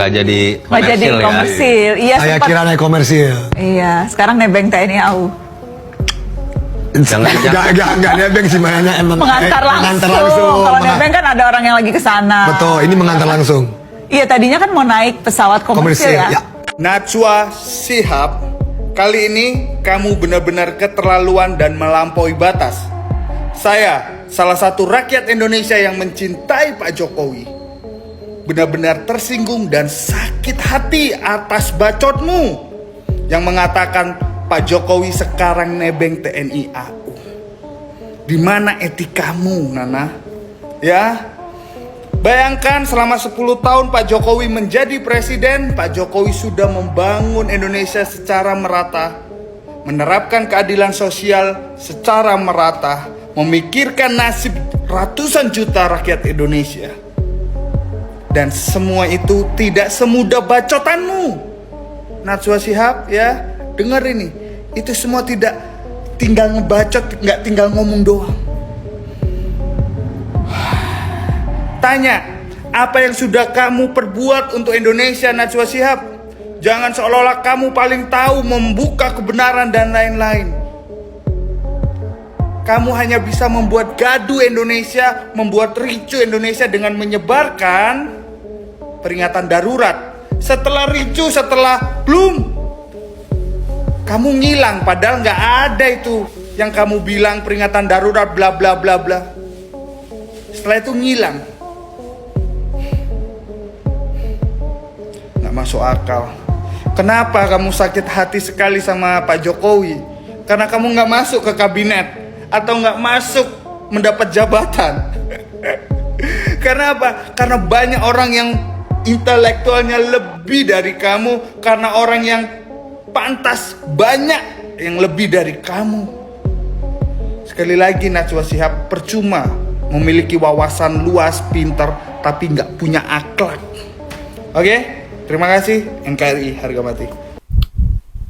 nggak jadi Nggak jadi komersil ya. komersil. Iya, Saya sempat. kira naik komersil. Iya, sekarang nebeng TNI AU. Enggak nebeng sih, mainnya emang Mengantar langsung. Kalau nebeng kan ada orang yang lagi ke sana. Betul, ini mengantar langsung. Iya, tadinya kan mau naik pesawat komersil ya. Najwa Shihab, kali ini kamu benar-benar keterlaluan dan melampaui batas. Saya, salah satu rakyat Indonesia yang mencintai Pak Jokowi, benar-benar tersinggung dan sakit hati atas bacotmu yang mengatakan Pak Jokowi sekarang nebeng TNI AU. Di mana etikamu, Nana? Ya, bayangkan selama 10 tahun Pak Jokowi menjadi presiden, Pak Jokowi sudah membangun Indonesia secara merata, menerapkan keadilan sosial secara merata, memikirkan nasib ratusan juta rakyat Indonesia. Dan semua itu tidak semudah bacotanmu. Najwa Shihab, ya, dengar ini. Itu semua tidak tinggal ngebacot, nggak tinggal ngomong doang. Tanya, apa yang sudah kamu perbuat untuk Indonesia, Najwa Shihab? Jangan seolah-olah kamu paling tahu membuka kebenaran dan lain-lain. Kamu hanya bisa membuat gaduh Indonesia, membuat ricu Indonesia dengan menyebarkan peringatan darurat. Setelah ricu, setelah belum, kamu ngilang, padahal nggak ada itu yang kamu bilang peringatan darurat bla bla bla bla. Setelah itu ngilang. Nggak masuk akal. Kenapa kamu sakit hati sekali sama Pak Jokowi? Karena kamu nggak masuk ke kabinet atau nggak masuk mendapat jabatan. Karena apa? Karena banyak orang yang intelektualnya lebih dari kamu, karena orang yang pantas banyak yang lebih dari kamu. Sekali lagi Najwa Shihab, percuma memiliki wawasan luas, pintar, tapi nggak punya akhlak. Oke? Terima kasih. NKRI harga mati.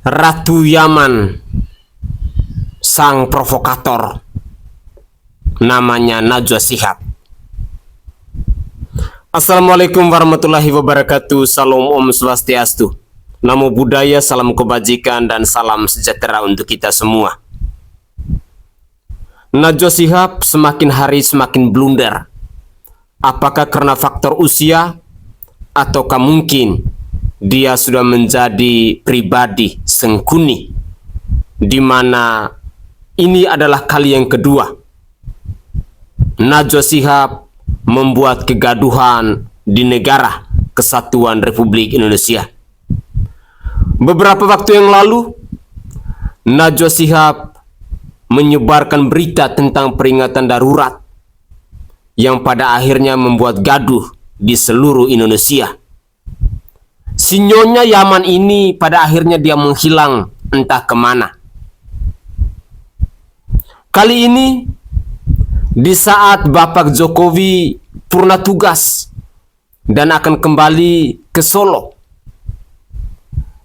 Ratu Yaman, sang provokator, namanya Najwa Shihab. Assalamualaikum warahmatullahi wabarakatuh. Salam Om Swastiastu. Namo Buddhaya, salam kebajikan dan salam sejahtera untuk kita semua. Najwa Shihab semakin hari semakin blunder. Apakah karena faktor usia ataukah mungkin dia sudah menjadi pribadi sengkuni, di mana ini adalah kali yang kedua Najwa Shihab membuat kegaduhan di negara Kesatuan Republik Indonesia. Beberapa waktu yang lalu, Najwa Shihab menyebarkan berita tentang peringatan darurat yang pada akhirnya membuat gaduh di seluruh Indonesia. Si Nyonya Yaman ini pada akhirnya dia menghilang entah kemana. Kali ini, di saat Bapak Jokowi purna tugas dan akan kembali ke Solo,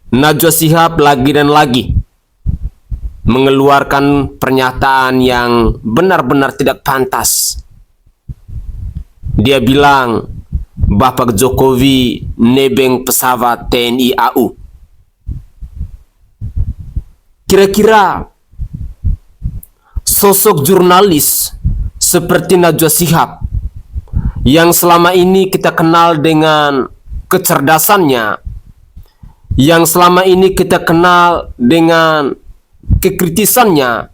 Najwa Shihab lagi dan lagi mengeluarkan pernyataan yang benar-benar tidak pantas. Dia bilang Bapak Jokowi nebeng pesawat TNI AU. Kira-kira sosok jurnalis seperti Najwa Shihab yang selama ini kita kenal dengan kecerdasannya, yang selama ini kita kenal dengan kekritisannya,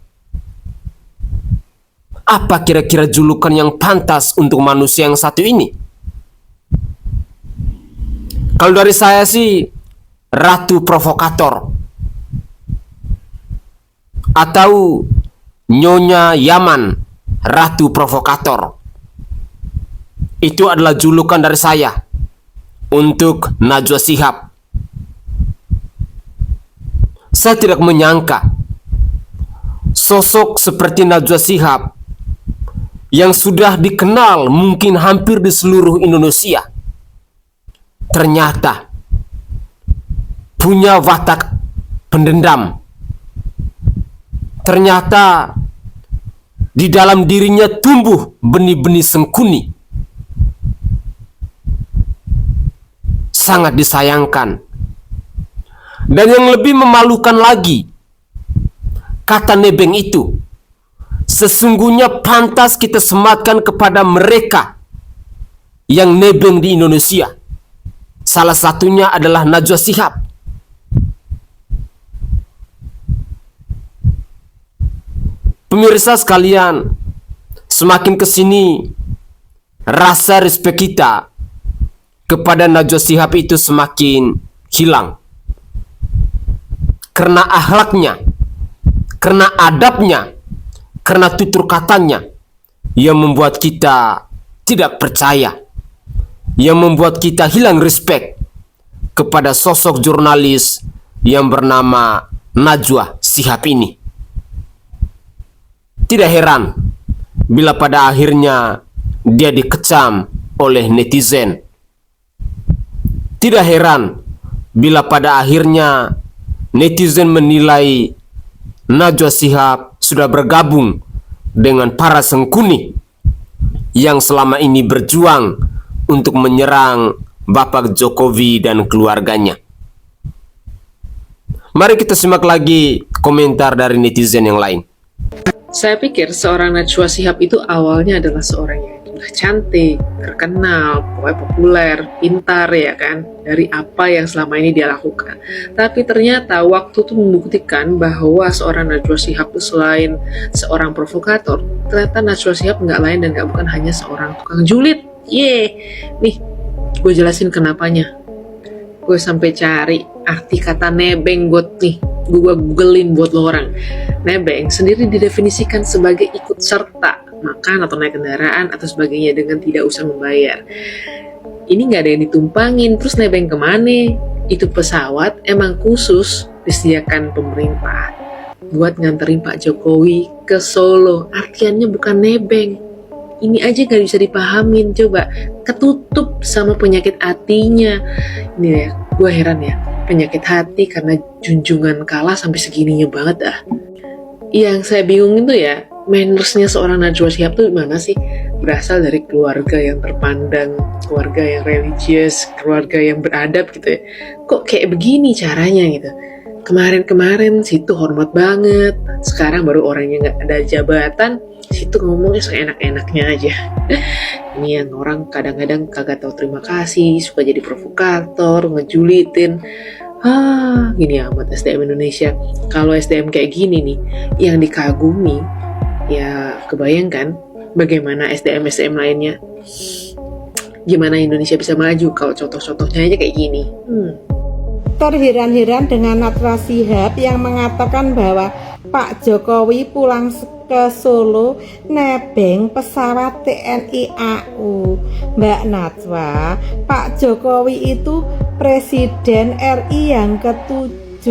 apa kira-kira julukan yang pantas untuk manusia yang satu ini? Kalau dari saya sih, Ratu Provokator atau Nyonya Yaman, Ratu Provokator. Itu adalah julukan dari saya untuk Najwa Shihab. Saya tidak menyangka sosok seperti Najwa Shihab yang sudah dikenal mungkin hampir di seluruh Indonesia ternyata punya watak pendendam. Ternyata di dalam dirinya tumbuh benih-benih sengkuni. sangat disayangkan. Dan yang lebih memalukan lagi, kata nebeng itu sesungguhnya pantas kita sematkan kepada mereka yang nebeng di Indonesia. Salah satunya adalah Najwa Shihab. Pemirsa sekalian, semakin kesini rasa respect kita kepada Najwa Shihab itu semakin hilang. Karena akhlaknya, karena adabnya, karena tutur katanya yang membuat kita tidak percaya, yang membuat kita hilang respect kepada sosok jurnalis yang bernama Najwa Shihab ini. Tidak heran bila pada akhirnya dia dikecam oleh netizen. Tidak heran bila pada akhirnya netizen menilai Najwa Shihab sudah bergabung dengan para sengkuni yang selama ini berjuang untuk menyerang Bapak Jokowi dan keluarganya. Mari kita simak lagi komentar dari netizen yang lain. Saya pikir seorang Najwa Shihab itu awalnya adalah seorang yang udah cantik, terkenal, pokoknya populer, pintar ya kan, dari apa yang selama ini dia lakukan. Tapi ternyata waktu itu membuktikan bahwa seorang Najwa Shihab itu selain seorang provokator, ternyata Najwa Shihab nggak lain dan nggak bukan hanya seorang tukang julid. Nih, gue jelasin kenapanya. Gue sampai cari arti kata nebeng buat nih, gue googlein buat lo orang. Nebeng sendiri didefinisikan sebagai ikut serta makan atau naik kendaraan atau sebagainya dengan tidak usah membayar. Ini nggak ada yang ditumpangin, terus nebeng kemana? Itu pesawat emang khusus disediakan pemerintah buat nganterin Pak Jokowi ke Solo. Artiannya bukan nebeng. Ini aja gak bisa dipahamin, coba ketutup sama penyakit hatinya. Ini ya, gue heran ya, penyakit hati karena junjungan kalah sampai segininya banget dah. Yang saya bingung itu ya, mannersnya seorang Najwa Shihab tuh mana sih? Berasal dari keluarga yang terpandang, keluarga yang religius, keluarga yang beradab gitu ya. Kok kayak begini caranya gitu? Kemarin-kemarin situ hormat banget, sekarang baru orangnya nggak ada jabatan, situ ngomongnya seenak-enaknya aja. Ini yang orang kadang-kadang kagak tahu terima kasih, suka jadi provokator, ngejulitin. Gini amat SDM Indonesia. Kalau SDM kayak gini nih, yang dikagumi, ya kebayangkan bagaimana SDM lainnya. Gimana Indonesia bisa maju kalau contoh-contohnya aja kayak gini. Terheran-heran dengan Najwa Shihab yang mengatakan bahwa Pak Jokowi pulang ke Solo nebeng pesawat TNI AU. Mbak Najwa, Pak Jokowi itu Presiden RI yang ke-7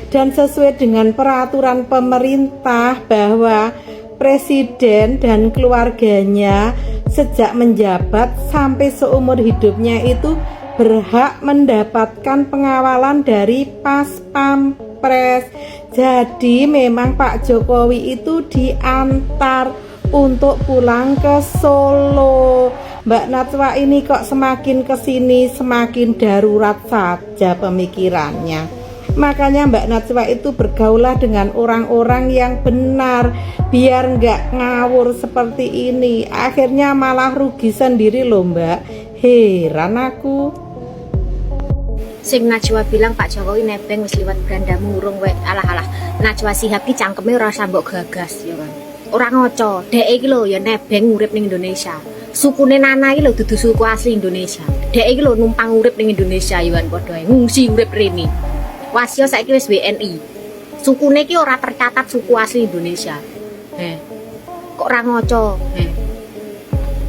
dan sesuai dengan peraturan pemerintah bahwa Presiden dan keluarganya sejak menjabat sampai seumur hidupnya itu berhak mendapatkan pengawalan dari Pas Pampres. Jadi memang Pak Jokowi itu diantar untuk pulang ke Solo. Mbak Najwa ini kok semakin kesini semakin darurat saja pemikirannya. Makanya Mbak Najwa itu bergaulah dengan orang-orang yang benar, biar nggak ngawur seperti ini. Akhirnya malah rugi sendiri loh Mbak. Heran aku. Sing Najwa bilang Pak Jokowi nebeng wis liwat beranda murung wae. Alah Najwa Shihab ki cangkeme ora usah mbok gagas ya kan. Ora ngoco, dhek iki lho ya nebeng urip ning Indonesia. Sukune Nana iki lho dudu suku asli Indonesia. Dhek iki lho numpang urip ning Indonesia ya kan padha ngungsi urip rene. Wasya saiki wis WNI. Sukune ki ora tercatat suku asli Indonesia. Kok ora ngoco?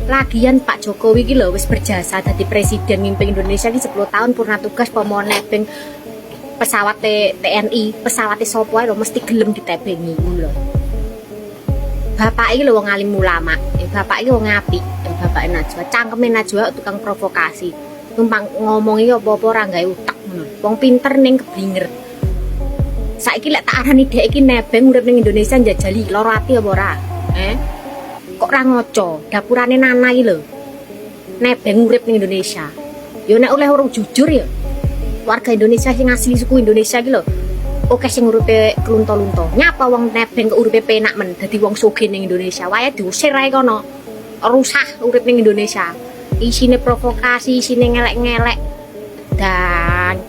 Lagian Pak Jokowi iki lho wis berjasa dadi presiden mimpin Indonesia iki 10 tahun purna tugas pomo nebeng pesawat TNI, pesawat sapa ae lho mesti gelem ditebengi ngono lho. Bapak iki lho wong alim ulama, bapak iki wong apik, bapak Najwa, cangkeme Najwa tukang provokasi. Tumpang ngomong iki apa-apa ora gawe utek ngono. Wong pinter ning keblinger. Saiki lek tak arani dhek iki nebeng urip ning Indonesia njajali lara ati apa ora? Kok ora ngoco, dapurane Nana iki lho. Nebeng urip ning Indonesia. Yo nek oleh orang jujur ya. Warga Indonesia sing asli suku Indonesia iki lho. Oke sing uripe kelunto-lunto. Nyapa wong nebeng ke uripe penak men dadi wong sugih ning Indonesia. Wae diusir ae kono. Rusak urip ning Indonesia. Isine provokasi, isine ngelek-ngelek. Dan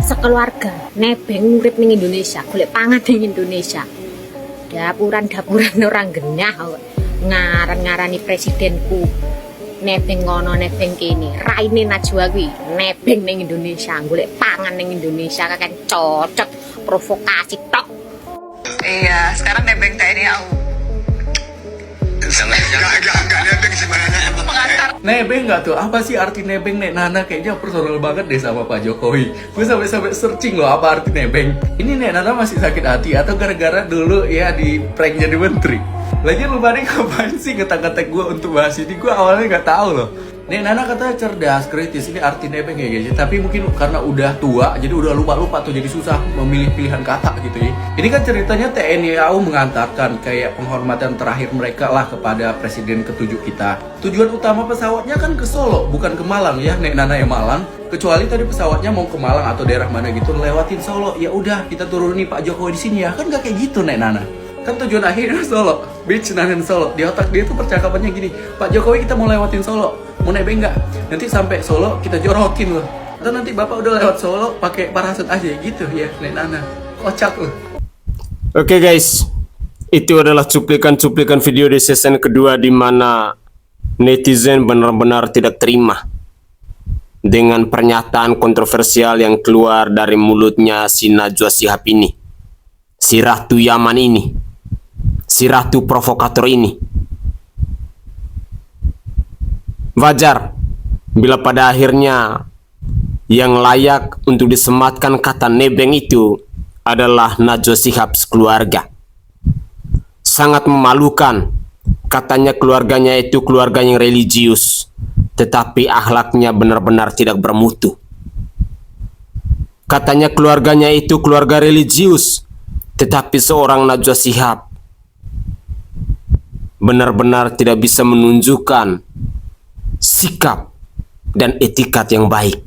sekeluarga nebeng urip ning Indonesia, golek pangan ning Indonesia. Dapuran-dapuran orang genah kok. Ngaran-ngarani presidenku. Nebeng ngono nebeng kene. Raine Najwa kuwi nebeng ning Indonesia, golek pangan ning Indonesia kakek cocok provokasi tok. Iya, sekarang nebeng TNI AU. Enggak nebeng sebenarnya emang. Nebeng nggak tuh? Apa sih arti nebeng, Nek Nana? Kayaknya personal banget deh sama Pak Jokowi. Gue sampai searching loh apa arti nebeng. Ini Nek Nana masih sakit hati atau gara-gara dulu ya di prank jadi menteri? Lagian lu pada ngapain sih ngetak-ngetak gue untuk bahas ini? Gue awalnya nggak tahu loh. Nek Nana katanya cerdas, kritis. Ini arti nebeng ya guys. Tapi mungkin karena udah tua, jadi udah lupa-lupa tuh. Jadi susah memilih pilihan kata gitu ya. Ini kan ceritanya TNI AU mengantarkan kayak penghormatan terakhir mereka lah kepada presiden ke-7 kita. Tujuan utama pesawatnya kan ke Solo, bukan ke Malang ya. Nek Nana yang Malang. Kecuali tadi pesawatnya mau ke Malang atau daerah mana gitu, lewatin Solo. Ya udah, kita turuni Pak Jokowi di sini ya. Kan gak kayak gitu Nek Nana. Kan tujuan akhirnya Solo, beach Nanen Solo. Di otak dia tuh percakapannya gini, Pak Jokowi kita mau lewatin Solo, mau nebeng nggak? Nanti sampai Solo kita jorokin loh. Atau nanti Bapak udah lewat Solo pakai parasut aja gitu ya, Nek Nana. Kocak loh. Oke guys, itu adalah cuplikan-cuplikan video di season kedua di mana netizen benar-benar tidak terima dengan pernyataan kontroversial yang keluar dari mulutnya si Najwa Shihab ini, si Ratu Yaman ini, si Ratu Provokator ini. Wajar bila pada akhirnya yang layak untuk disematkan kata nebeng itu adalah Najwa Shihab sekeluarga. Sangat memalukan, katanya keluarganya itu keluarga yang religius, tetapi akhlaknya benar-benar tidak bermutu. Katanya keluarganya itu keluarga religius, tetapi seorang Najwa Shihab benar-benar tidak bisa menunjukkan sikap dan etikat yang baik.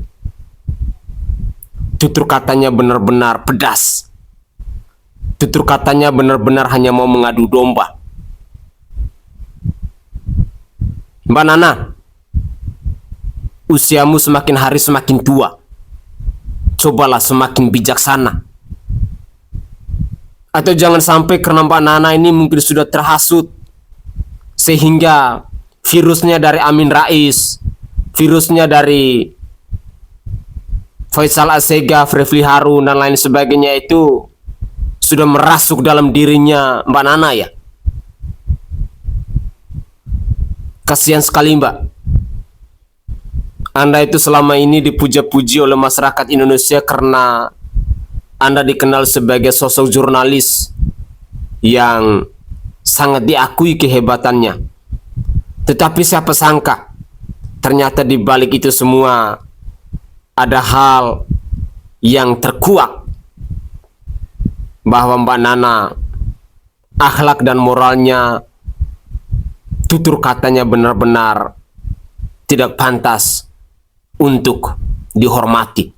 Tutur katanya benar-benar pedas. Tutur katanya benar-benar hanya mau mengadu domba. Mbak Nana, usiamu semakin hari semakin tua. Cobalah semakin bijaksana. Atau jangan sampai karena Mbak Nana ini mungkin sudah terhasut, sehingga virusnya dari Amin Rais, virusnya dari Faisal Assegaf, Refli Harun, dan lain sebagainya itu sudah merasuk dalam dirinya Mbak Nana ya. Kasihan sekali Mbak. Anda itu selama ini dipuja-puji oleh masyarakat Indonesia karena Anda dikenal sebagai sosok jurnalis yang sangat diakui kehebatannya. Tetapi siapa sangka ternyata di balik itu semua ada hal yang terkuak, bahwa Mbak Nana akhlak dan moralnya, tutur katanya benar-benar tidak pantas untuk dihormati.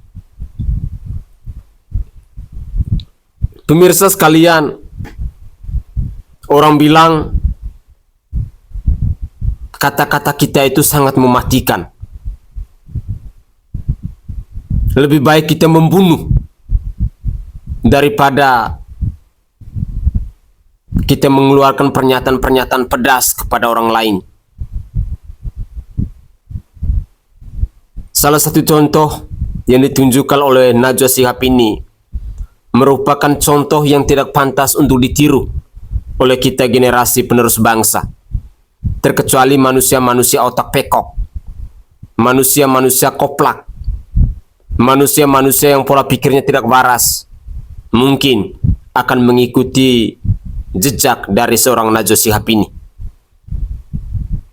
Pemirsa sekalian, orang bilang kata-kata kita itu sangat mematikan. Lebih baik kita membunuh daripada kita mengeluarkan pernyataan-pernyataan pedas kepada orang lain. Salah satu contoh yang ditunjukkan oleh Najwa Shihab ini merupakan contoh yang tidak pantas untuk ditiru oleh kita generasi penerus bangsa. Terkecuali manusia-manusia otak pekok, manusia-manusia koplak, manusia-manusia yang pola pikirnya tidak waras, mungkin akan mengikuti jejak dari seorang Najwa Shihab ini.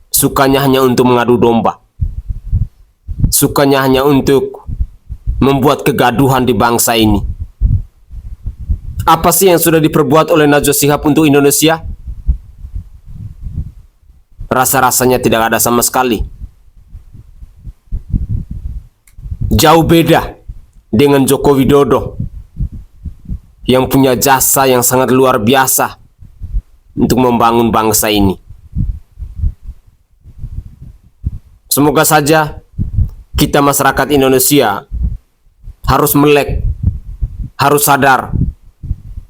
Sukanya hanya untuk mengadu domba, sukanya hanya untuk membuat kegaduhan di bangsa ini. Apa sih yang sudah diperbuat oleh Najwa Shihab untuk Indonesia? Rasa-rasanya tidak ada sama sekali. jauh beda dengan Joko Widodo yang punya jasa yang sangat luar biasa untuk membangun bangsa ini. Semoga saja kita masyarakat Indonesia harus melek, harus sadar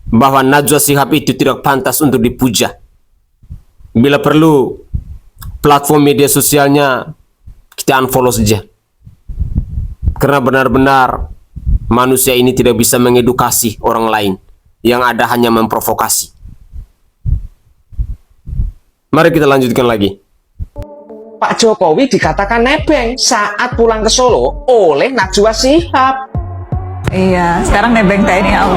bahwa Najwa Shihab itu tidak pantas untuk dipuja. Bila perlu, platform media sosialnya kita unfollow saja. Karena benar-benar manusia ini tidak bisa mengedukasi orang lain, yang ada hanya memprovokasi. Mari kita lanjutkan lagi. Pak Jokowi dikatakan nebeng saat pulang ke Solo oleh Najwa Shihab. Iya, sekarang nebeng TNI AU.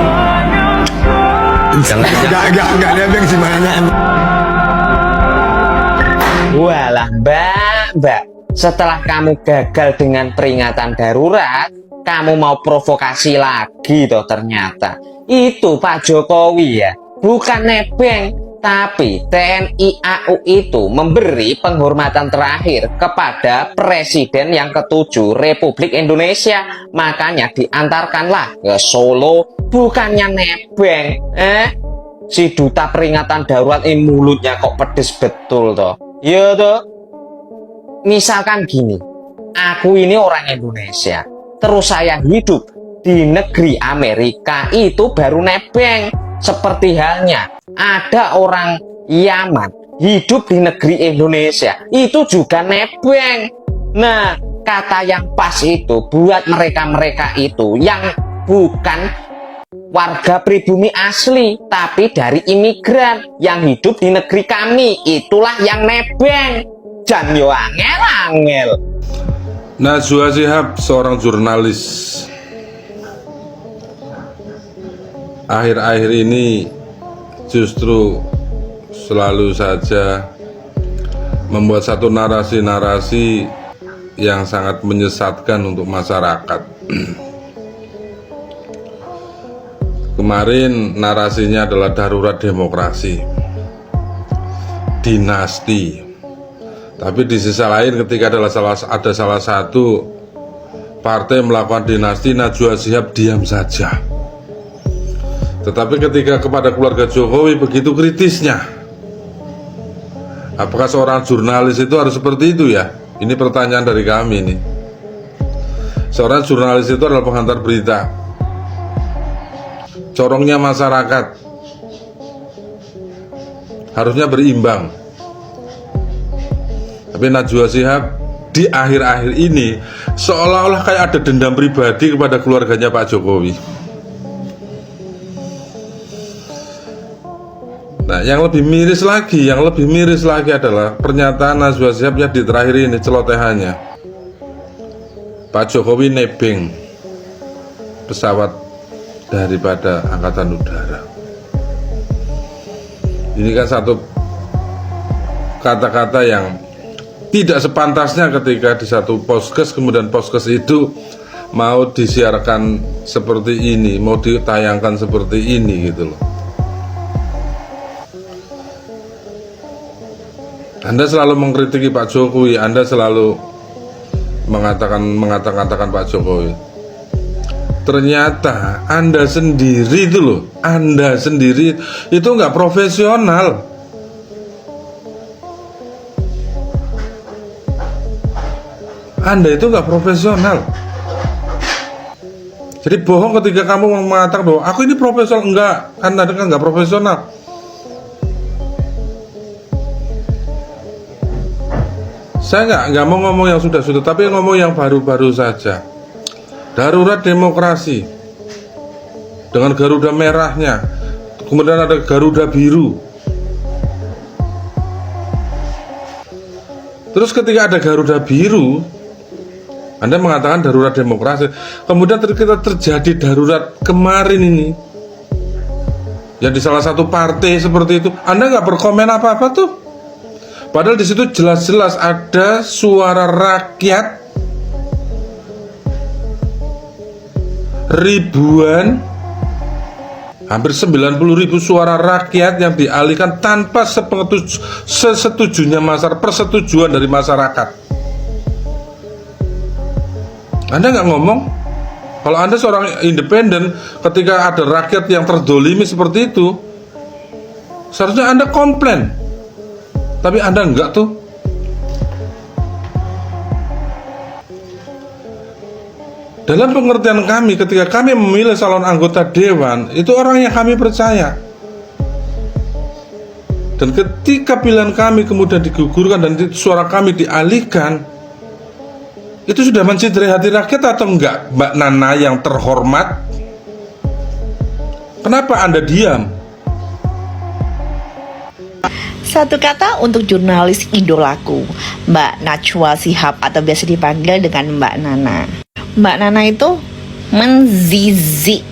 Enggak nebeng sih mana. Walah mbak, setelah kamu gagal dengan peringatan darurat, kamu mau provokasi lagi toh ternyata. Itu Pak Jokowi ya, bukan nebeng. Tapi TNI AU itu memberi penghormatan terakhir kepada Presiden yang ke-7 Republik Indonesia. Makanya diantarkanlah ke Solo, bukannya nebeng. Si duta peringatan darurat ini mulutnya kok pedes betul toh. Iya toh. Misalkan gini, aku ini orang Indonesia, terus saya hidup di negeri Amerika, itu baru nebeng. Seperti halnya ada orang Yaman hidup di negeri Indonesia, itu juga nebeng. Nah, kata yang pas itu buat mereka-mereka itu yang bukan warga pribumi asli, tapi dari imigran yang hidup di negeri kami, itulah yang nebeng. Jan yo angel-angel. Najwa Shihab seorang jurnalis. Akhir-akhir ini justru selalu saja membuat satu narasi-narasi yang sangat menyesatkan untuk masyarakat. Kemarin narasinya adalah darurat demokrasi, dinasti. Tapi di sisi lain ketika ada salah satu partai melakukan dinasti, Najwa Shihab diam saja. Tetapi ketika kepada keluarga Jokowi begitu kritisnya, apakah seorang jurnalis itu harus seperti itu ya? Ini pertanyaan dari kami nih. Seorang jurnalis itu adalah penghantar berita, corongnya masyarakat, harusnya berimbang. Tapi Najwa Shihab di akhir-akhir ini seolah-olah kayak ada dendam pribadi kepada keluarganya Pak Jokowi. Nah, yang lebih miris lagi adalah pernyataan Najwa Shihab yang di terakhir ini, celotehannya. Pak Jokowi nebeng pesawat daripada Angkatan Udara. Ini kan satu kata-kata yang tidak sepantasnya ketika di satu podcast, kemudian podcast itu mau disiarkan seperti ini, mau ditayangkan seperti ini gitu loh. Anda selalu mengkritiki Pak Jokowi, Anda selalu mengatakan Pak Jokowi. Ternyata Anda sendiri itu loh, Anda sendiri itu nggak profesional. Anda itu nggak profesional. Jadi bohong ketika kamu mengatakan bahwa aku ini profesional, enggak, Anda kan nggak profesional. Saya nggak mau ngomong yang sudah-sudah, tapi ngomong yang baru-baru saja. Darurat demokrasi dengan Garuda merahnya, kemudian ada Garuda biru. Terus ketika ada Garuda biru, Anda mengatakan darurat demokrasi. Kemudian kita terjadi darurat kemarin ini, yang di salah satu partai seperti itu, Anda nggak berkomen apa-apa tuh. Padahal di situ jelas-jelas ada suara rakyat ribuan, hampir 90.000 suara rakyat yang dialihkan tanpa persetujuan dari masyarakat. Anda nggak ngomong. Kalau Anda seorang independen, ketika ada rakyat yang terdolimi seperti itu, seharusnya Anda komplain. Tapi Anda enggak tuh. Dalam pengertian kami, ketika kami memilih calon anggota dewan, itu orang yang kami percaya. Dan ketika pilihan kami kemudian digugurkan dan suara kami dialihkan, itu sudah menciderai hati rakyat atau enggak, Mbak Nana yang terhormat? Kenapa Anda diam? Satu kata untuk jurnalis idolaku, Mbak Najwa Shihab atau biasa dipanggil dengan Mbak Nana. Mbak Nana itu menzizikkan.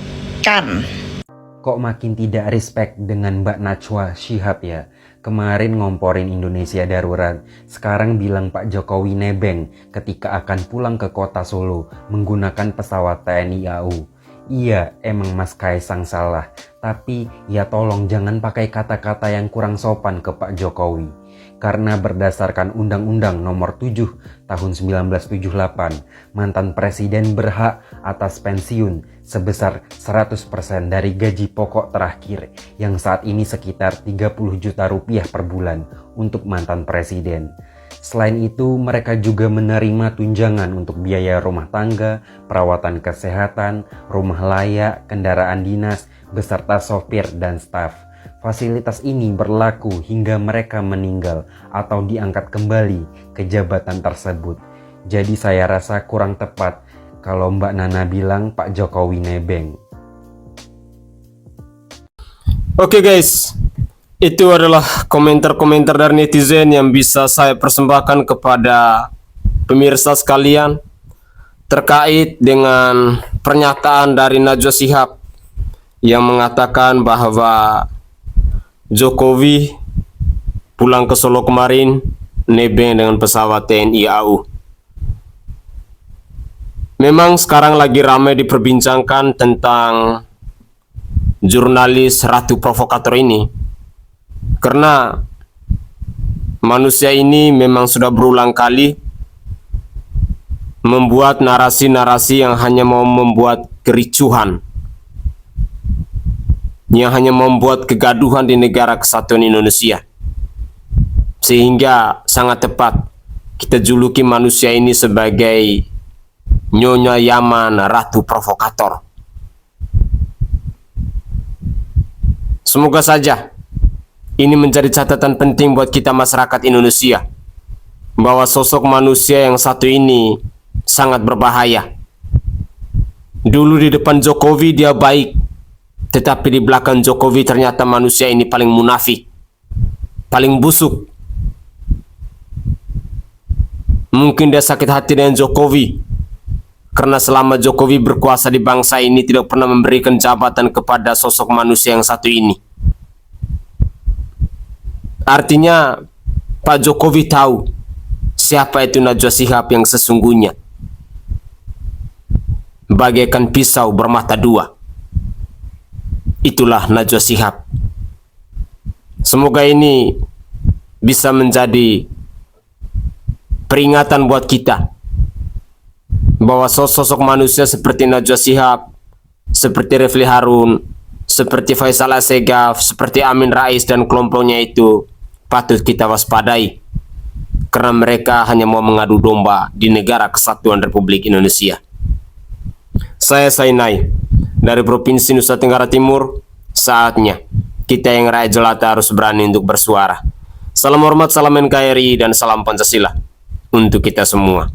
Kok makin tidak respect dengan Mbak Najwa Shihab ya? Kemarin ngomporin Indonesia darurat, sekarang bilang Pak Jokowi nebeng ketika akan pulang ke kota Solo menggunakan pesawat TNI AU. Iya, emang Mas Kaisang salah, tapi ya tolong jangan pakai kata-kata yang kurang sopan ke Pak Jokowi. Karena berdasarkan Undang-Undang Nomor 7 Tahun 1978, mantan presiden berhak atas pensiun sebesar 100% dari gaji pokok terakhir yang saat ini sekitar 30 juta rupiah per bulan untuk mantan presiden. Selain itu, mereka juga menerima tunjangan untuk biaya rumah tangga, perawatan kesehatan, rumah layak, kendaraan dinas, beserta sopir dan staf. Fasilitas ini berlaku hingga mereka meninggal atau diangkat kembali ke jabatan tersebut. Jadi saya rasa kurang tepat kalau Mbak Nana bilang Pak Jokowi nebeng. Oke guys, itu adalah komentar-komentar dari netizen yang bisa saya persembahkan kepada pemirsa sekalian terkait dengan pernyataan dari Najwa Shihab yang mengatakan bahwa Jokowi pulang ke Solo kemarin nebeng dengan pesawat TNI AU. Memang sekarang lagi ramai diperbincangkan tentang jurnalis Ratu Provokator ini, karena manusia ini memang sudah berulang kali membuat narasi-narasi yang hanya mau membuat kericuhan, yang hanya membuat kegaduhan di negara kesatuan Indonesia. Sehingga sangat tepat kita juluki manusia ini sebagai Nyonya Yaman Ratu Provokator. Semoga saja ini menjadi catatan penting buat kita masyarakat Indonesia, bahwa sosok manusia yang satu ini sangat berbahaya. Dulu di depan Jokowi dia baik, tetapi di belakang Jokowi ternyata manusia ini paling munafik, paling busuk. Mungkin dia sakit hati dengan Jokowi, karena selama Jokowi berkuasa di bangsa ini tidak pernah memberikan jabatan kepada sosok manusia yang satu ini. Artinya Pak Jokowi tahu siapa itu Najwa Shihab yang sesungguhnya, bagaikan pisau bermata dua. Itulah Najwa Shihab. Semoga ini bisa menjadi peringatan buat kita, bahwa sosok manusia seperti Najwa Shihab, seperti Refli Harun, seperti Faisal Assegaf, seperti Amin Rais dan kelompoknya itu patut kita waspadai, karena mereka hanya mau mengadu domba di negara kesatuan Republik Indonesia. Saya Sainai dari Provinsi Nusa Tenggara Timur. Saatnya kita yang rakyat jelata harus berani untuk bersuara. Salam hormat, salam NKRI, dan salam Pancasila untuk kita semua.